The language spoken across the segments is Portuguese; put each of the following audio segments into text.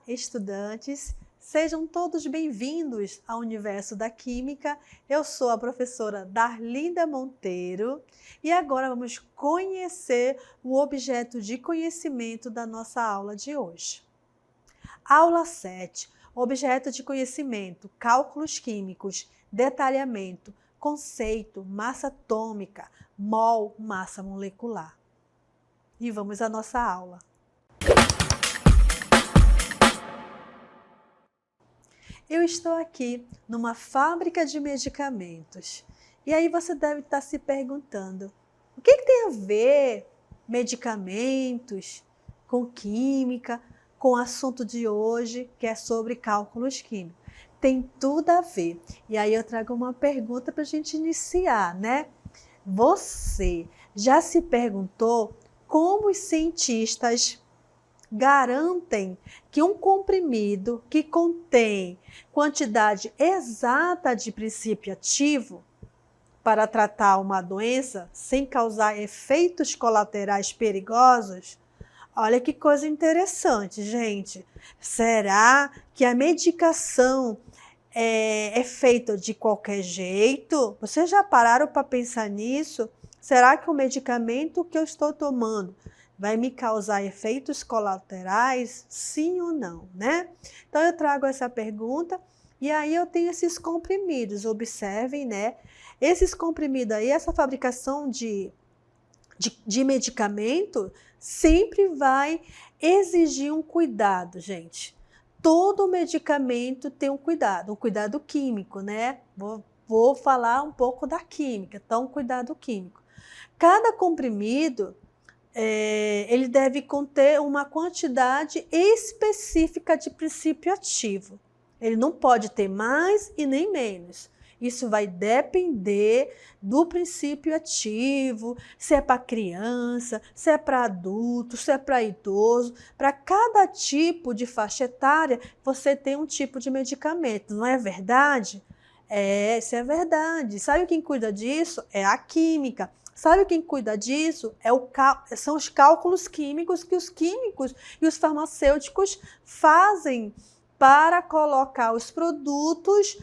estudantes! Sejam todos bem-vindos ao Universo da Química. Eu sou a professora Darlinda Monteiro e agora vamos conhecer o objeto de conhecimento da nossa aula de hoje. Aula 7, objeto de conhecimento, cálculos químicos, detalhamento, conceito, massa atômica, mol, massa molecular. E vamos à nossa aula. Eu estou aqui numa fábrica de medicamentos. E aí você deve estar se perguntando, o que tem a ver medicamentos com química, com o assunto de hoje, que é sobre cálculos químicos? Tem tudo a ver. E aí eu trago uma pergunta para a gente iniciar, né? Você já se perguntou como os cientistas garantem que um comprimido que contém quantidade exata de princípio ativo para tratar uma doença sem causar efeitos colaterais perigosos? Olha que coisa interessante, gente. Será que a medicação é feita de qualquer jeito? Vocês já pararam para pensar nisso? Será que o medicamento que eu estou tomando vai me causar efeitos colaterais? Sim ou não, né? Então eu trago essa pergunta e aí eu tenho esses comprimidos. Observem, né? Esses comprimidos aí, essa fabricação de medicamento sempre vai exigir um cuidado, gente. Todo medicamento tem um cuidado químico, né? Vou falar um pouco da química, então cuidado químico. Cada comprimido ele deve conter uma quantidade específica de princípio ativo. Ele não pode ter mais e nem menos. Isso vai depender do princípio ativo, se é para criança, se é para adulto, se é para idoso. Para cada tipo de faixa etária, você tem um tipo de medicamento, não é verdade? Isso é verdade. Sabe quem cuida disso? É a química. Sabe quem cuida disso? São os cálculos químicos que os químicos e os farmacêuticos fazem para colocar os produtos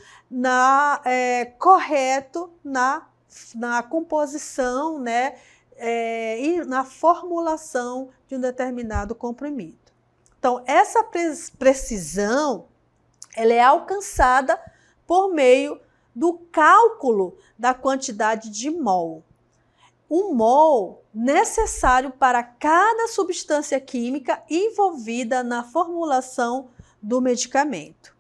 correto na composição, né, e na formulação de um determinado comprimido. Então, essa precisão ela é alcançada por meio do cálculo da quantidade de mol. Um mol necessário para cada substância química envolvida na formulação do medicamento.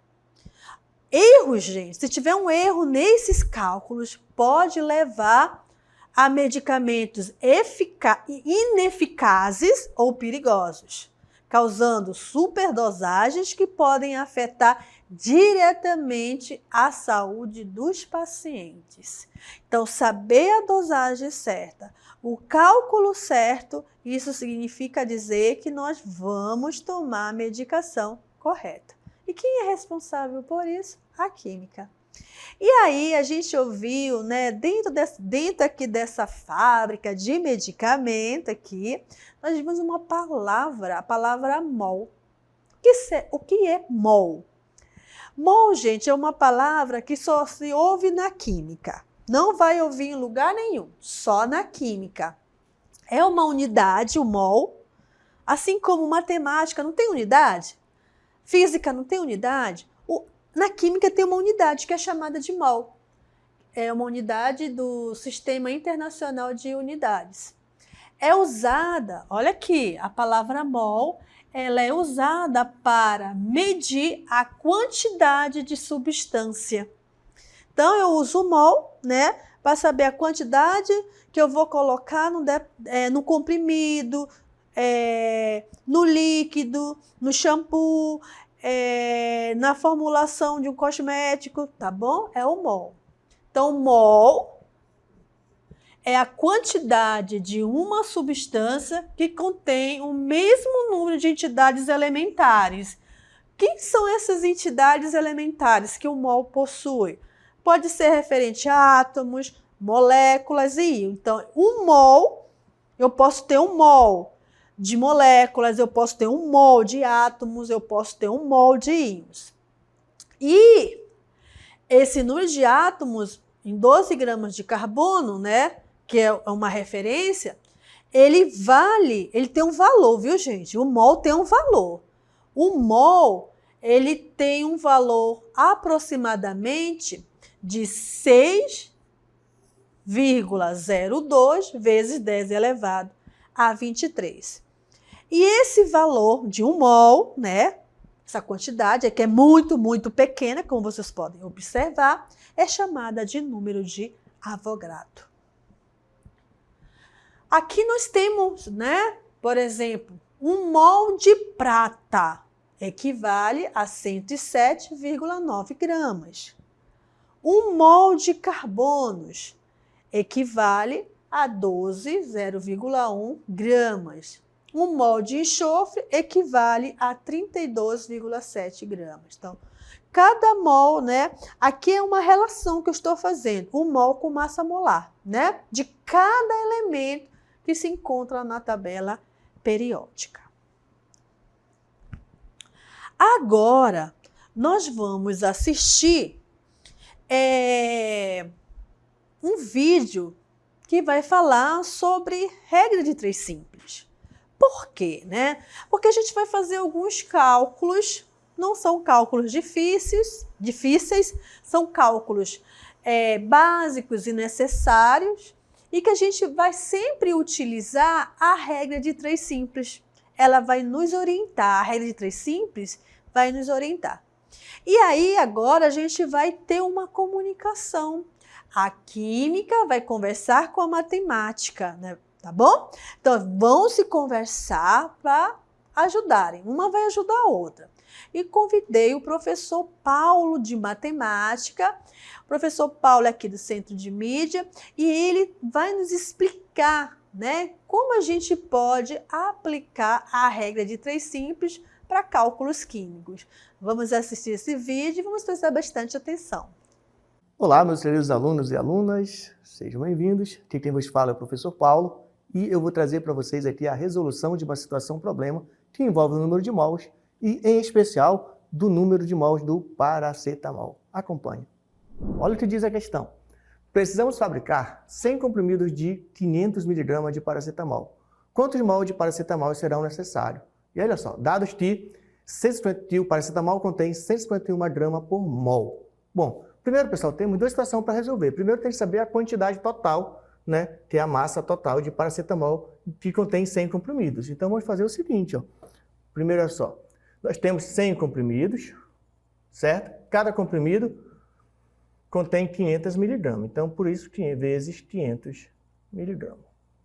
Erros, gente, se tiver um erro nesses cálculos, pode levar a medicamentos ineficazes ou perigosos, causando superdosagens que podem afetar diretamente a saúde dos pacientes. Então, saber a dosagem certa, o cálculo certo, isso significa dizer que nós vamos tomar a medicação correta. E quem é responsável por isso? A química. E aí a gente ouviu, né, dentro aqui dessa fábrica de medicamento aqui, nós vimos uma palavra, a palavra mol. O que é mol? Mol, gente, é uma palavra que só se ouve na química. Não vai ouvir em lugar nenhum, só na química. É uma unidade, o mol, assim como matemática não tem unidade, física não tem unidade, na química tem uma unidade que é chamada de mol. É uma unidade do Sistema Internacional de Unidades. É usada, olha aqui, a palavra mol, ela é usada para medir a quantidade de substância. Então, eu uso o mol, né, para saber a quantidade que eu vou colocar no comprimido, no líquido, no shampoo, na formulação de um cosmético, tá bom? É o mol. Então, mol é a quantidade de uma substância que contém o mesmo número de entidades elementares. Quem são essas entidades elementares que o mol possui? Pode ser referente a átomos, moléculas e íons. Então, eu posso ter um mol de moléculas, eu posso ter 1 mol de átomos, eu posso ter 1 mol de íons. E esse número de átomos em 12 gramas de carbono, né, que é uma referência, ele tem um valor, viu, gente? O mol tem um valor. O mol, ele tem um valor aproximadamente de 6,02 vezes 10 elevado a 23. E esse valor de 1 mol, né, essa quantidade que é muito, muito pequena, como vocês podem observar, é chamada de número de Avogadro. Aqui nós temos, né, por exemplo, 1 mol de prata equivale a 107,9 gramas. 1 mol de carbonos equivale a 0,1 gramas. 1 mol de enxofre equivale a 32,7 gramas. Então, cada mol, né? Aqui é uma relação que eu estou fazendo, 1 mol com massa molar, né? De cada elemento que se encontra na tabela periódica. Agora, nós vamos assistir um vídeo que vai falar sobre regra de 3 simples. Por quê, né? Porque a gente vai fazer alguns cálculos, não são cálculos difíceis, são cálculos básicos e necessários, e que a gente vai sempre utilizar a regra de 3 simples. Ela vai nos orientar, a regra de 3 simples vai nos orientar. E aí agora a gente vai ter uma comunicação. A química vai conversar com a matemática, né? Tá bom? Então, vão se conversar para ajudarem. Uma vai ajudar a outra. E convidei o professor Paulo de matemática. O professor Paulo é aqui do Centro de Mídia e ele vai nos explicar, né, como a gente pode aplicar a regra de 3 simples para cálculos químicos. Vamos assistir esse vídeo e vamos prestar bastante atenção. Olá, meus queridos alunos e alunas, sejam bem-vindos. Aqui quem vos fala é o professor Paulo e eu vou trazer para vocês aqui a resolução de uma situação-problema que envolve o número de mols e, em especial, do número de mols do paracetamol. Acompanhe. Olha o que diz a questão. Precisamos fabricar 100 comprimidos de 500 mg de paracetamol. Quantos mols de paracetamol serão necessários? E olha só, dados que o paracetamol contém 151 gramas por mol. Bom, primeiro, pessoal, temos 2 situações para resolver. Primeiro, tem que saber a quantidade total, né, que é a massa total de paracetamol que contém 100 comprimidos. Então, vamos fazer o seguinte, ó. Primeiro, olha só, nós temos 100 comprimidos, certo? Cada comprimido contém 500 mg. Então, por isso, vezes 500 mg,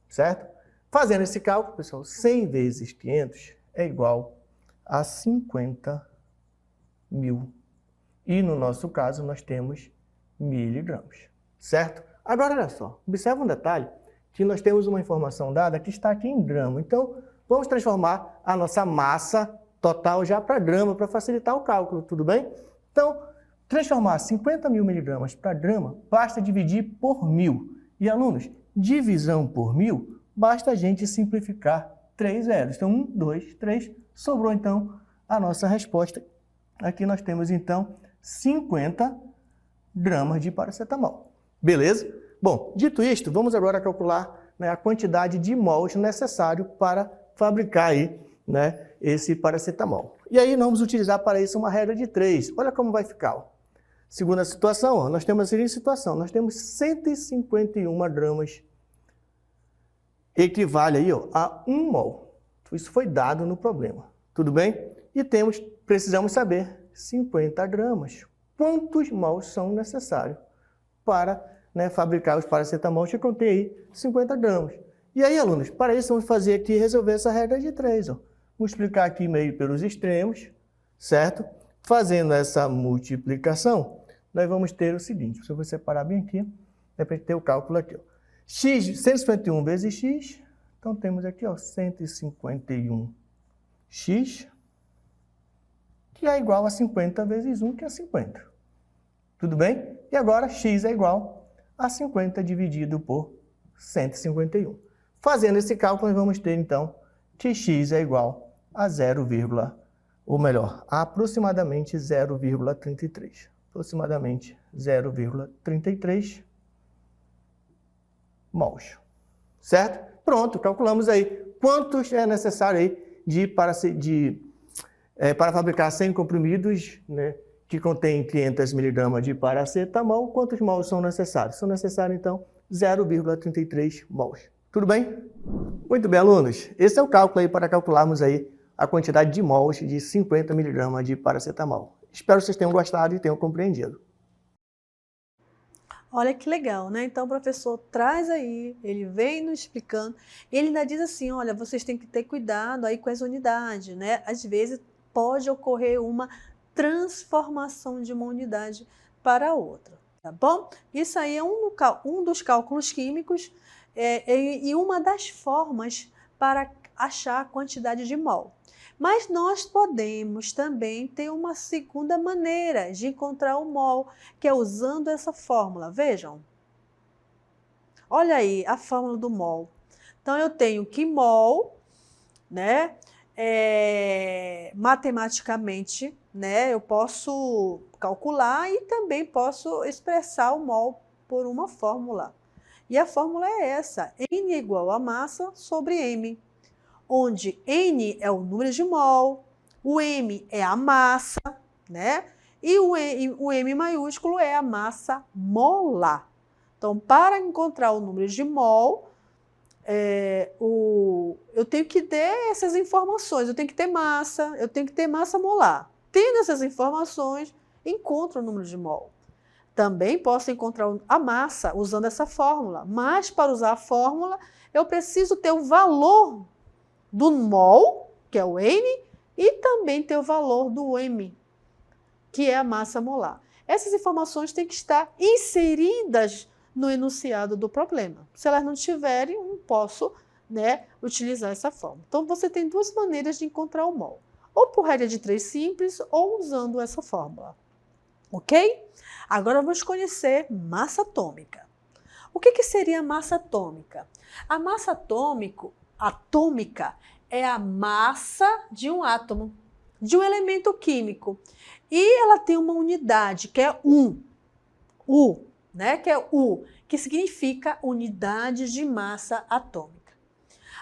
certo? Fazendo esse cálculo, pessoal, 100 vezes 500 é igual a 50 mil. E no nosso caso, nós temos miligramas, certo? Agora, olha só, observa um detalhe, que nós temos uma informação dada que está aqui em grama. Então, vamos transformar a nossa massa total já para grama, para facilitar o cálculo, tudo bem? Então, transformar 50 mil miligramas para grama, basta dividir por 1000. E, alunos, divisão por 1000, basta a gente simplificar 3 zeros. Então, 1, 2, 3, sobrou, então, a nossa resposta. Aqui nós temos, então, 50 gramas de paracetamol. Beleza? Bom, dito isto, vamos agora calcular, né, a quantidade de mols necessário para fabricar aí, né, esse paracetamol. E aí nós vamos utilizar para isso uma regra de 3. Olha como vai ficar. Ó. Segunda situação, ó, nós temos a seguinte situação. Nós temos 151 gramas, equivale aí, ó, a 1 mol. Isso foi dado no problema. Tudo bem? E precisamos saber 50 gramas. Quantos mols são necessários para, né, fabricar os paracetamols que contém aí 50 gramas? E aí, alunos, para isso vamos fazer aqui, resolver essa regra de 3. Ó. Vamos explicar aqui meio pelos extremos, certo? Fazendo essa multiplicação, nós vamos ter o seguinte, se eu vou separar bem aqui, é para ter o cálculo aqui. Ó. X, 151 vezes x, então temos aqui, ó, 151x, que é igual a 50 vezes 1, que é 50. Tudo bem? E agora x é igual a 50 dividido por 151. Fazendo esse cálculo, nós vamos ter, então, que x é igual a 0, ou melhor, a aproximadamente 0,33. Aproximadamente 0,33 mols. Certo? Pronto, calculamos aí quantos é necessário aí para fabricar 100 comprimidos, né, que contém 500 mg de paracetamol. Quantos mols são necessários? São necessários, então, 0,33 mols. Tudo bem? Muito bem, alunos. Esse é o cálculo aí para calcularmos aí a quantidade de mols de 50 mg de paracetamol. Espero que vocês tenham gostado e tenham compreendido. Olha que legal, né? Então o professor traz aí, ele vem nos explicando, e ele ainda diz assim, olha, vocês têm que ter cuidado aí com as unidades, né? Às vezes pode ocorrer uma transformação de uma unidade para outra, tá bom? Isso aí é um dos cálculos químicos e uma das formas para achar a quantidade de mol. Mas nós podemos também ter uma segunda maneira de encontrar o mol, que é usando essa fórmula. Vejam. Olha aí a fórmula do mol. Então, eu tenho que mol, né, matematicamente, né, eu posso calcular e também posso expressar o mol por uma fórmula. E a fórmula é essa, N é igual a massa sobre M, onde N é o número de mol, o M é a massa, né? E o M maiúsculo é a massa molar. Então, para encontrar o número de mol, eu tenho que ter essas informações, eu tenho que ter massa, eu tenho que ter massa molar. Tendo essas informações, encontro o número de mol. Também posso encontrar a massa usando essa fórmula, mas para usar a fórmula, eu preciso ter o valor do mol, que é o N, e também ter o valor do M, que é a massa molar. Essas informações têm que estar inseridas no enunciado do problema. Se elas não estiverem, eu não posso, né, utilizar essa fórmula. Então, você tem duas maneiras de encontrar o mol. Ou por regra de 3 simples, ou usando essa fórmula. Ok? Agora vamos conhecer massa atômica. O que seria a massa atômica? A massa atômica é a massa de um átomo, de um elemento químico. E ela tem uma unidade, que é U, né? Que é U, que significa unidade de massa atômica.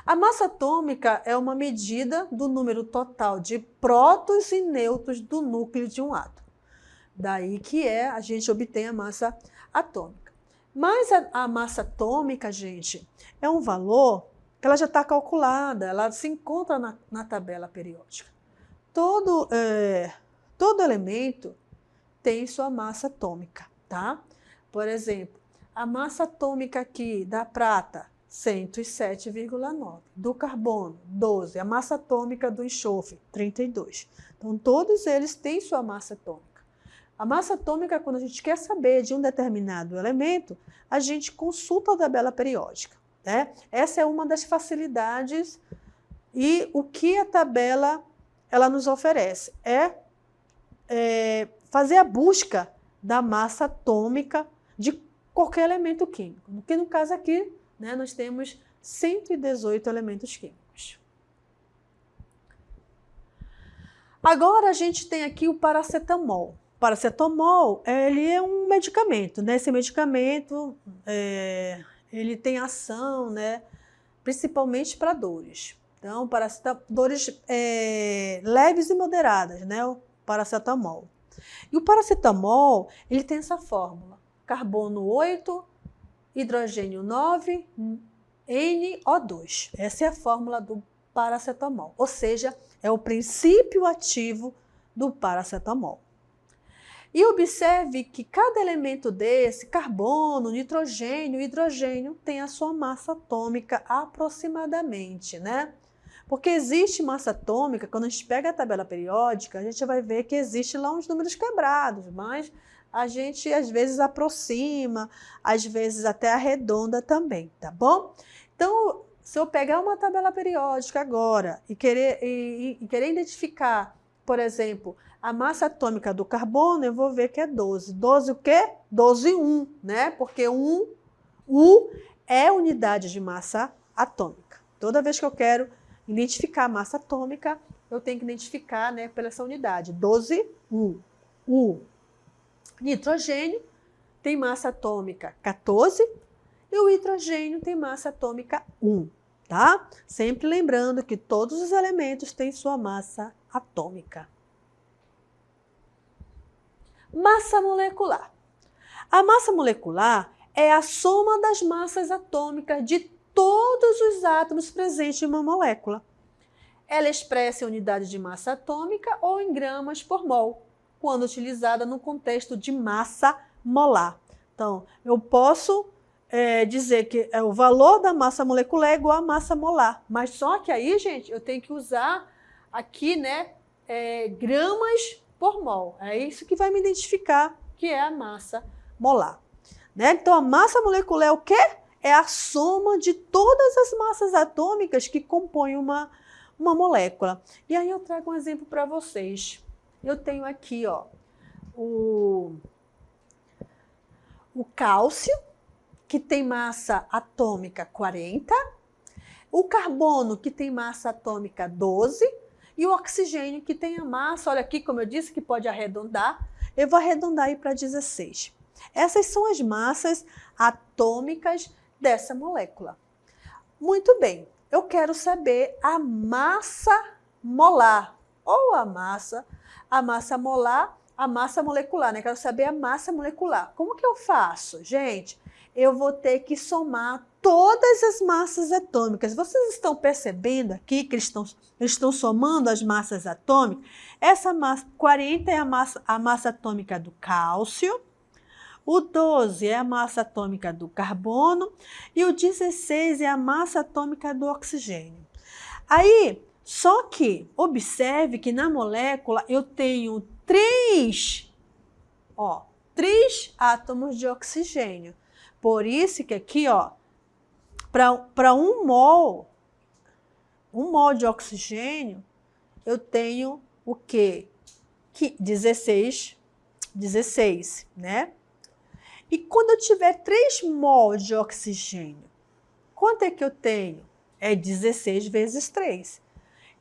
A massa atômica é uma medida do número total de prótons e nêutrons do núcleo de um átomo. Daí que a gente obtém a massa atômica. Mas a massa atômica, gente, é um valor que ela já está calculada, ela se encontra na tabela periódica. Todo elemento tem sua massa atômica, tá? Por exemplo, a massa atômica aqui da prata, 107,9. Do carbono, 12. A massa atômica do enxofre, 32. Então, todos eles têm sua massa atômica. A massa atômica, quando a gente quer saber de um determinado elemento, a gente consulta a tabela periódica, né? Essa é uma das facilidades e o que a tabela ela nos oferece é fazer a busca da massa atômica de qualquer elemento químico. Porque no caso aqui, né, nós temos 118 elementos químicos. Agora a gente tem aqui o paracetamol. O paracetamol, ele é um medicamento, né? Esse medicamento, ele tem ação, né, principalmente para dores. Então, dores leves e moderadas, né? O paracetamol. E o paracetamol, ele tem essa fórmula: carbono 8, hidrogênio 9, NO2. Essa é a fórmula do paracetamol, ou seja, é o princípio ativo do paracetamol. E observe que cada elemento desse, carbono, nitrogênio, hidrogênio, tem a sua massa atômica aproximadamente, né? Porque existe massa atômica, quando a gente pega a tabela periódica, a gente vai ver que existe lá uns números quebrados, mas a gente às vezes aproxima, às vezes até arredonda também, tá bom? Então, se eu pegar uma tabela periódica agora e querer identificar, por exemplo, a massa atômica do carbono, eu vou ver que é 12. 12 o quê? 12, 1, né? Porque U é unidade de massa atômica. Toda vez que eu quero identificar a massa atômica, eu tenho que identificar, né, pela essa unidade, 12U. O nitrogênio tem massa atômica 14 e o hidrogênio tem massa atômica 1, tá? Sempre lembrando que todos os elementos têm sua massa atômica. Massa molecular. A massa molecular é a soma das massas atômicas de todos os átomos presentes em uma molécula. Ela é expressa em unidade de massa atômica ou em gramas por mol, quando utilizada no contexto de massa molar. Então, eu posso dizer que o valor da massa molecular é igual à massa molar, mas só que aí, gente, eu tenho que usar aqui, né, gramas por mol. É isso que vai me identificar que é a massa molar. Né? Então, a massa molecular é o quê? É a soma de todas as massas atômicas que compõem uma molécula. E aí eu trago um exemplo para vocês. Eu tenho aqui, ó, o cálcio, que tem massa atômica 40, o carbono, que tem massa atômica 12, e o oxigênio, que tem a massa, olha aqui, como eu disse, que pode arredondar, eu vou arredondar aí para 16. Essas são as massas atômicas dessa molécula. Muito bem, eu quero saber a massa molar, ou a massa molar, a massa molecular, né? Quero saber a massa molecular. Como que eu faço? Gente, eu vou ter que somar todas as massas atômicas. Vocês estão percebendo aqui que eles estão somando as massas atômicas? Essa massa 40 é a massa atômica do cálcio, o 12 é a massa atômica do carbono e o 16 é a massa atômica do oxigênio. Aí, só que observe que na molécula eu tenho 3 átomos de oxigênio. Por isso que aqui, ó, para 1 mol de oxigênio, eu tenho o quê? 16, né? E quando eu tiver 3 mol de oxigênio, quanto é que eu tenho? É 16 vezes 3.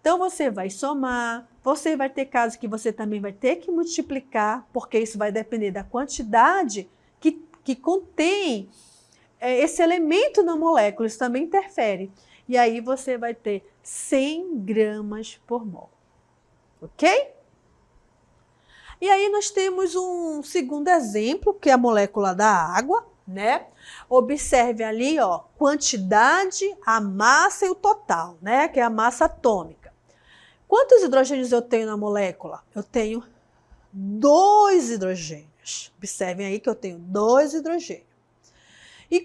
Então, você vai somar, você vai ter casos que você também vai ter que multiplicar, porque isso vai depender da quantidade que contém esse elemento na molécula, isso também interfere. E aí você vai ter 100 gramas por mol, ok? E aí nós temos um segundo exemplo, que é a molécula da água, né? Observe ali, ó, quantidade, a massa e o total, né? Que é a massa atômica. Quantos hidrogênios eu tenho na molécula? Eu tenho 2 hidrogênios. Observem aí que eu tenho 2 hidrogênios. E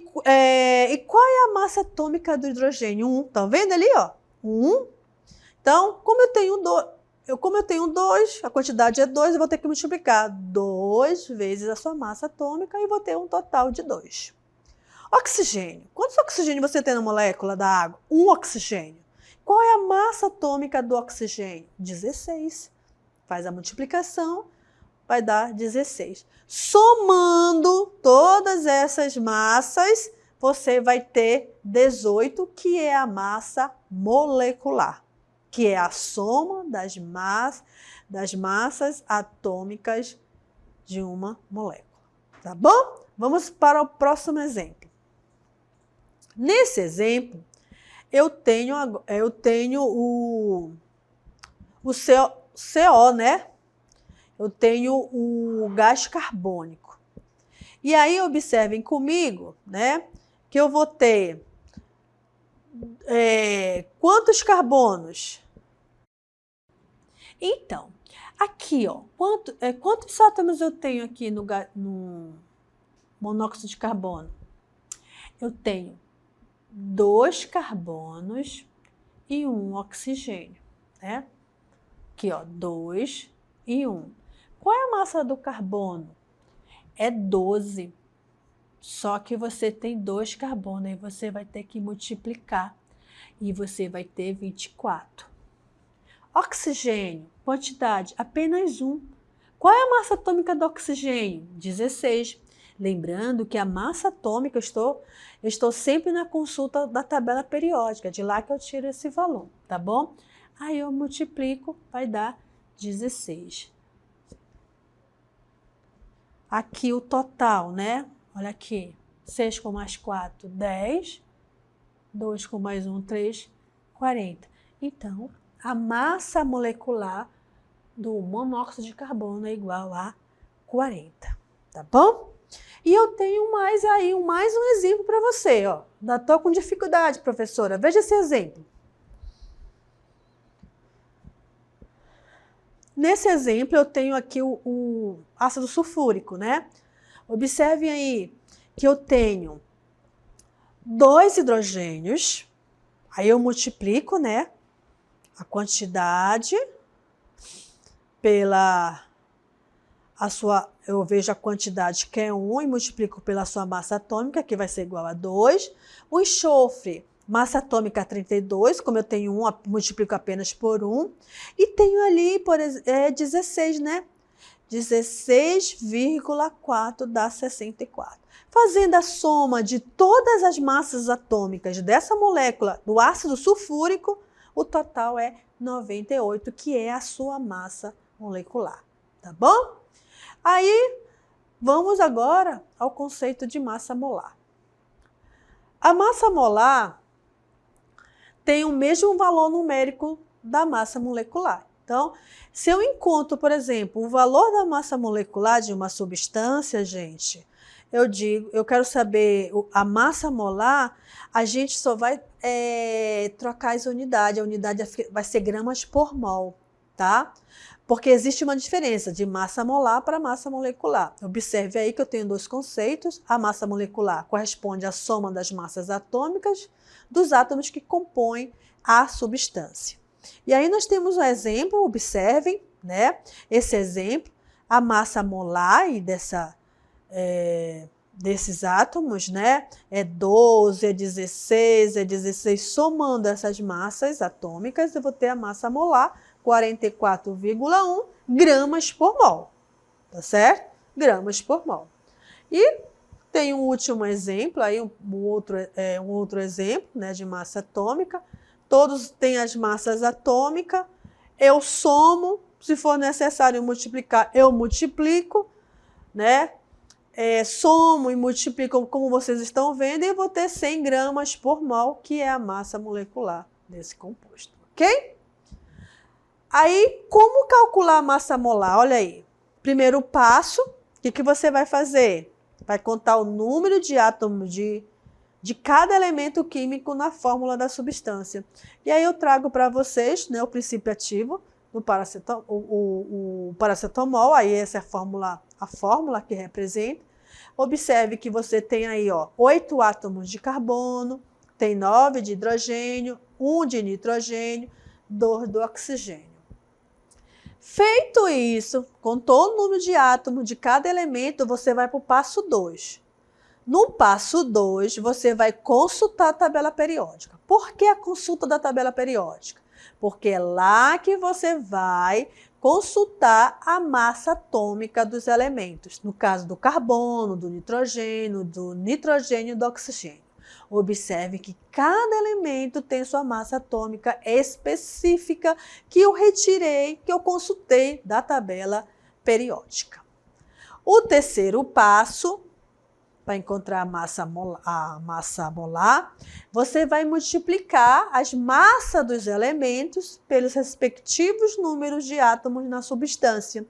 qual é a massa atômica do hidrogênio? 1. Tá vendo ali, ó? 1. Então, como eu tenho 2, a quantidade é 2, eu vou ter que multiplicar 2 vezes a sua massa atômica e vou ter um total de 2. Oxigênio. Quantos oxigênios você tem na molécula da água? 1 oxigênio. Qual é a massa atômica do oxigênio? 16. Faz a multiplicação, vai dar 16. Somando todas essas massas, você vai ter 18, que é a massa molecular, que é a soma das massas atômicas de uma molécula. Tá bom? Vamos para o próximo exemplo. Nesse exemplo, eu tenho o CO, né? Eu tenho o gás carbônico. E aí, observem comigo, né? Que eu vou ter quantos carbonos? Então, aqui, ó, quantos átomos eu tenho aqui no monóxido de carbono? Eu tenho 2 carbonos e 1 oxigênio, né? Aqui, ó, 2 e 1. Qual é a massa do carbono? É 12. Só que você tem 2 carbonos, aí você vai ter que multiplicar e você vai ter 24. Oxigênio, quantidade, apenas 1. Qual é a massa atômica do oxigênio? 16. Lembrando que a massa atômica, eu estou sempre na consulta da tabela periódica, de lá que eu tiro esse valor. tá bom? Aí eu multiplico, vai dar 16. Aqui o total, né? Olha aqui, 6 com mais 4, 10. 2 com mais 1, 3, 40. Então, a massa molecular do monóxido de carbono é igual a 40, tá bom? E eu tenho mais um exemplo para você, ó. Ainda tô com dificuldade, professora. Veja esse exemplo. Nesse exemplo, eu tenho aqui o ácido sulfúrico, né? Observem aí que eu tenho 2 hidrogênios, aí eu multiplico, né, a quantidade eu vejo a quantidade que é 1 e multiplico pela sua massa atômica, que vai ser igual a 2. O enxofre, massa atômica 32, como eu tenho 1, multiplico apenas por 1. E tenho ali, 16, né? 16,4 dá 64. Fazendo a soma de todas as massas atômicas dessa molécula do ácido sulfúrico, o total é 98, que é a sua massa molecular, tá bom? Aí, vamos agora ao conceito de massa molar. A massa molar tem o mesmo valor numérico da massa molecular. Então, se eu encontro, por exemplo, o valor da massa molecular de uma substância, gente, eu quero saber a massa molar, a gente só vai trocar as unidades. A unidade vai ser gramas por mol, tá? Porque existe uma diferença de massa molar para massa molecular. Observe aí que eu tenho 2 conceitos. A massa molecular corresponde à soma das massas atômicas dos átomos que compõem a substância. E aí nós temos um exemplo, observem, né? Esse exemplo, a massa molar e desses átomos, né? É 12, é 16, somando essas massas atômicas, eu vou ter a massa molar 44,1 gramas por mol, tá certo? Gramas por mol. E tem um último exemplo, aí um outro exemplo, né, de massa atômica. Todos têm as massas atômicas, eu somo, se for necessário multiplicar, eu multiplico, né? Somo e multiplico, como vocês estão vendo, e eu vou ter 100 gramas por mol, que é a massa molecular desse composto, ok? Aí, como calcular a massa molar? Olha aí. Primeiro passo, o que você vai fazer? Vai contar o número de átomos de cada elemento químico na fórmula da substância. E aí eu trago para vocês, né, o princípio ativo do o paracetamol, aí essa é a fórmula que representa. Observe que você tem aí, ó, 8 átomos de carbono, tem 9 de hidrogênio, 1 de nitrogênio, 2 do oxigênio. Feito isso, contou o número de átomos de cada elemento, você vai para o passo 2. No passo 2, você vai consultar a tabela periódica. Por que a consulta da tabela periódica? Porque é lá que você vai consultar a massa atômica dos elementos. No caso do carbono, do nitrogênio e do oxigênio. Observe que cada elemento tem sua massa atômica específica que eu retirei, que eu consultei da tabela periódica. O terceiro passo, para encontrar a massa molar, você vai multiplicar as massas dos elementos pelos respectivos números de átomos na substância.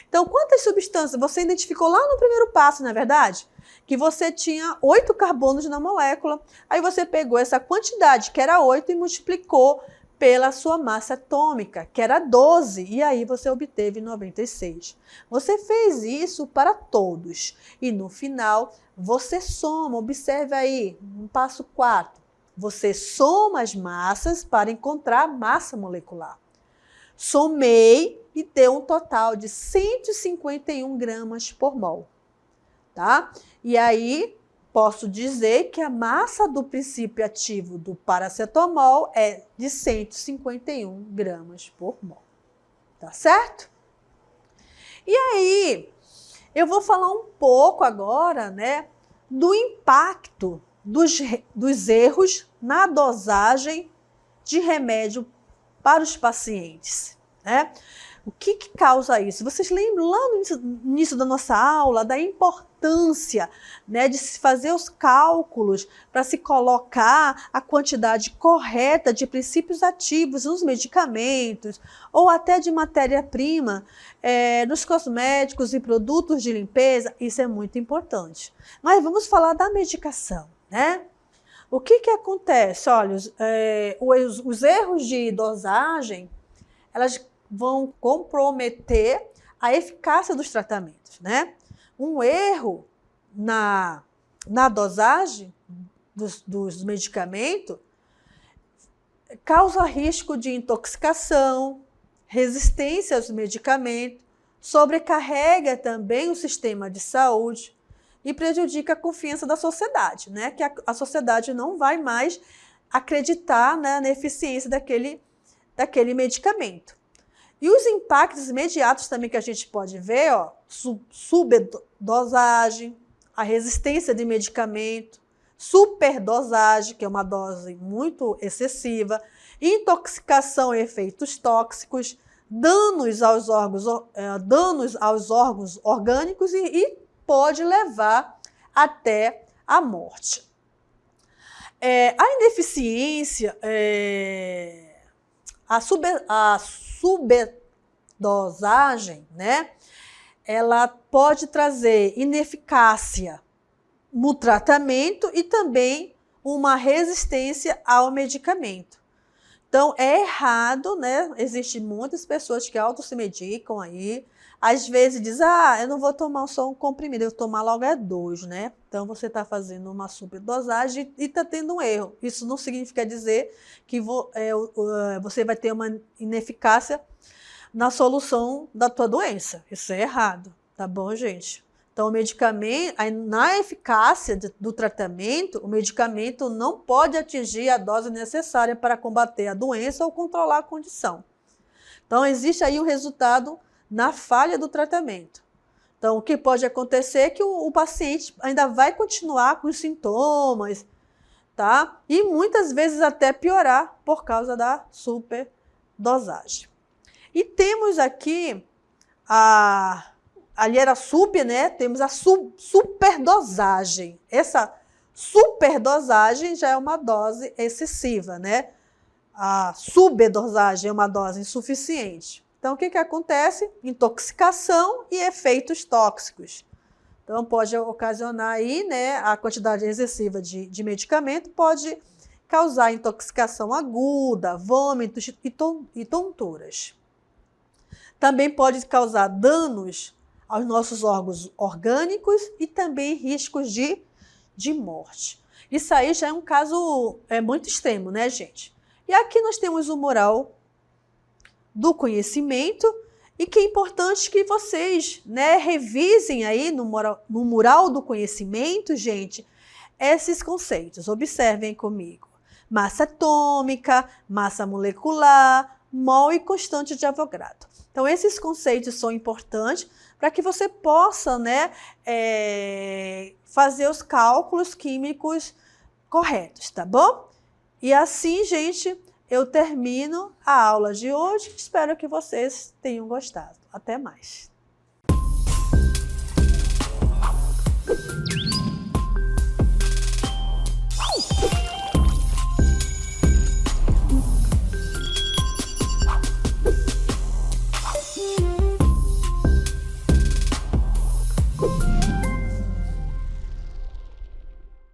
Então, quantas substâncias você identificou lá no primeiro passo, não é verdade? Que você tinha 8 carbonos na molécula, aí você pegou essa quantidade, que era 8, e multiplicou pela sua massa atômica, que era 12, e aí você obteve 96. Você fez isso para todos, e no final você soma, observe aí, no passo 4, você soma as massas para encontrar a massa molecular. Somei e deu um total de 151 gramas por mol, tá? E aí, posso dizer que a massa do princípio ativo do paracetamol é de 151 gramas por mol, tá certo? E aí, eu vou falar um pouco agora, né, do impacto dos erros na dosagem de remédio para os pacientes, né? O que causa isso? Vocês lembram lá no início da nossa aula da importância, né, de se fazer os cálculos para se colocar a quantidade correta de princípios ativos nos medicamentos ou até de matéria-prima nos cosméticos e produtos de limpeza? Isso é muito importante. Mas vamos falar da medicação, né? O que acontece? Olha, os erros de dosagem, elas vão comprometer a eficácia dos tratamentos, né? Um erro na dosagem dos medicamentos causa risco de intoxicação, resistência aos medicamentos, sobrecarrega também o sistema de saúde e prejudica a confiança da sociedade, né? Que a sociedade não vai mais acreditar, né, na eficiência daquele medicamento. E os impactos imediatos também que a gente pode ver, ó, subdosagem, a resistência de medicamento, superdosagem, que é uma dose muito excessiva, intoxicação e efeitos tóxicos, danos aos órgãos orgânicos e pode levar até a morte. A ineficiência, a subdosagem, né, ela pode trazer ineficácia no tratamento e também uma resistência ao medicamento. Então, é errado, né? Existem muitas pessoas que auto-se-medicam aí, às vezes diz, eu não vou tomar só um comprimido, eu vou tomar logo 2, né? Então, você está fazendo uma superdosagem e está tendo um erro. Isso não significa dizer que você vai ter uma ineficácia na solução da tua doença. Isso é errado, tá bom, gente? Então, o medicamento, na eficácia do tratamento, o medicamento não pode atingir a dose necessária para combater a doença ou controlar a condição. Então, existe aí o resultado na falha do tratamento. Então, o que pode acontecer é que o paciente ainda vai continuar com os sintomas, tá? E muitas vezes até piorar por causa da superdosagem. E temos aqui ali era sub, né? Temos a superdosagem. Essa superdosagem já é uma dose excessiva, né? A subdosagem é uma dose insuficiente. Então, o que acontece? Intoxicação e efeitos tóxicos. Então, pode ocasionar aí, né, a quantidade excessiva de medicamento pode causar intoxicação aguda, vômitos e tonturas. Também pode causar danos aos nossos órgãos orgânicos e também riscos de morte. Isso aí já é um caso muito extremo, né, gente? E aqui nós temos o mural do conhecimento e que é importante que vocês, né, revisem aí no mural do conhecimento, gente, esses conceitos. Observem comigo. Massa atômica, massa molecular, mol e constante de Avogadro. Então, esses conceitos são importantes para que você possa, né, fazer os cálculos químicos corretos, tá bom? E assim, gente, eu termino a aula de hoje. Espero que vocês tenham gostado. Até mais.